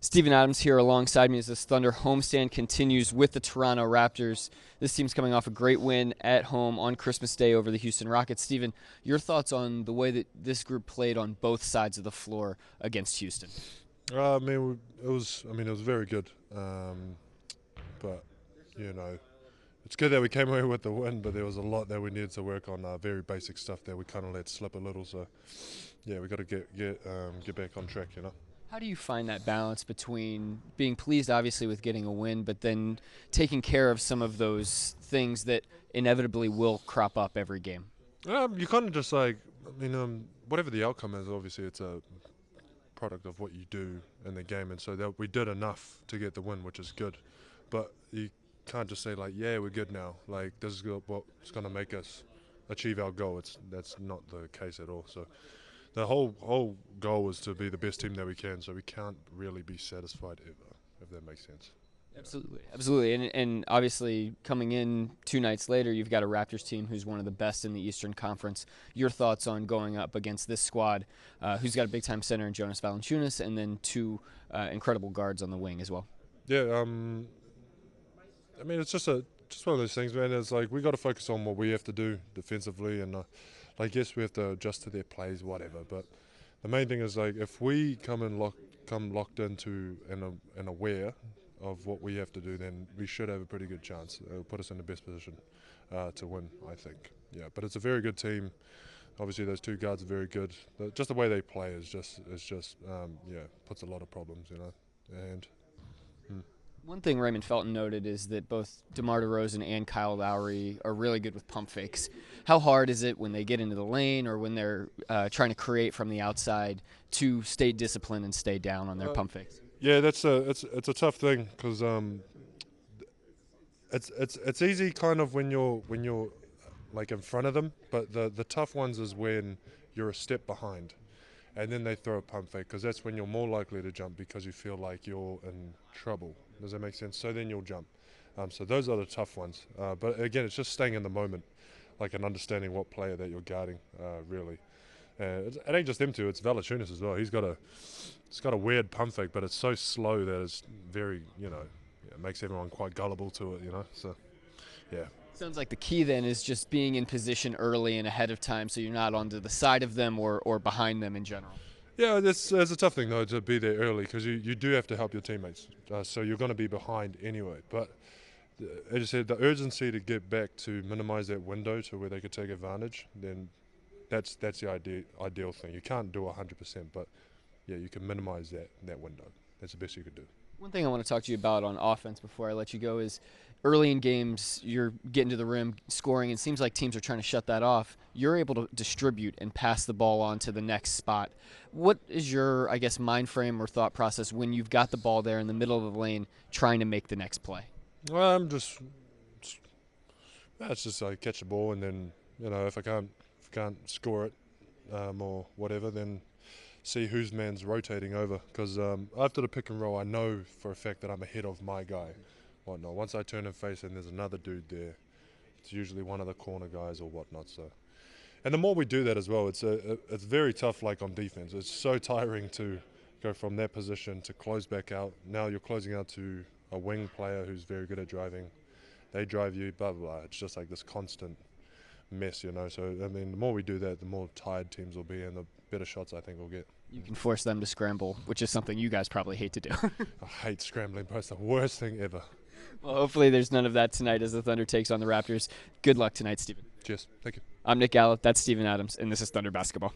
Steven Adams here alongside me as this Thunder homestand continues with the Toronto Raptors. This team's coming off a great win at home on Christmas Day over the Houston Rockets. Steven, your thoughts on the way that this group played on both sides of the floor against Houston? It was very good. But you know, it's good that we came away with the win. But there was a lot that we needed to work on. Very basic stuff that we kind of let slip a little. So yeah, we got to get back on track. How do you find that balance between being pleased, obviously, with getting a win, but then taking care of some of those things that inevitably will crop up every game? You kind of just like, whatever the outcome is, obviously it's a product of what you do in the game, and so that we did enough to get the win, which is good. But you can't just say like, yeah, we're good now. Like this is what's going to make us achieve our goal. That's not the case at all. So the whole goal is to be the best team that we can. So we can't really be satisfied ever, if that makes sense. Absolutely, absolutely, and obviously coming in 2 nights later, you've got a Raptors team who's one of the best in the Eastern Conference. Your thoughts on going up against this squad, who's got a big-time center in Jonas Valanciunas, and then two incredible guards on the wing as well. Yeah, it's just one of those things, man. It's like we got to focus on what we have to do defensively, and like yes, we have to adjust to their plays, whatever. But the main thing is like if we come locked into and aware of what we have to do, then we should have a pretty good chance. It'll put us in the best position to win, I think. Yeah, but it's a very good team. Obviously, those two guards are very good. Just the way they play is just puts a lot of problems, and. One thing Raymond Felton noted is that both DeMar DeRozan and Kyle Lowry are really good with pump fakes. How hard is it when they get into the lane or when they're trying to create from the outside to stay disciplined and stay down on their pump fakes? Yeah, it's a tough thing because it's easy kind of when you're like in front of them, but the tough ones is when you're a step behind. And then they throw a pump fake because that's when you're more likely to jump because you feel like you're in trouble. Does that make sense? So then you'll jump. So those are the tough ones. But again, it's just staying in the moment, like and understanding what player that you're guarding, really. It ain't just them two. It's Valanciunas as well. He's got a weird pump fake, but it's so slow that it's very, it makes everyone quite gullible to it, So, yeah. Sounds like the key then is just being in position early and ahead of time so you're not onto the side of them or behind them in general. Yeah, it's a tough thing, though, to be there early because you do have to help your teammates. So you're going to be behind anyway. But as I said, the urgency to get back to minimize that window to where they could take advantage, then that's the ideal thing. You can't do 100%, but, yeah, you can minimize that window. That's the best you could do. One thing I want to talk to you about on offense before I let you go is early in games, you're getting to the rim, scoring, and it seems like teams are trying to shut that off. You're able to distribute and pass the ball on to the next spot. What is your, I guess, mind frame or thought process when you've got the ball there in the middle of the lane trying to make the next play? Well, it's just like catch the ball and then, if I can't score it or whatever, then see whose man's rotating over because after the pick and roll, I know for a fact that I'm ahead of my guy. Whatnot. Once I turn and face and there's another dude there, it's usually one of the corner guys or whatnot. So, and the more we do that as well, it's very tough. Like on defense, it's so tiring to go from that position to close back out. Now you're closing out to a wing player who's very good at driving. They drive you, blah blah blah. It's just like this constant mess, So I mean, the more we do that, the more tired teams will be, and the better shots I think we'll get. You can force them to scramble, which is something you guys probably hate to do. I hate scrambling, bro. It's the worst thing ever. Well, hopefully there's none of that tonight as the Thunder takes on the Raptors. Good luck tonight, Steven. Cheers. Thank you. I'm Nick Gallup. That's Steven Adams, and this is Thunder Basketball.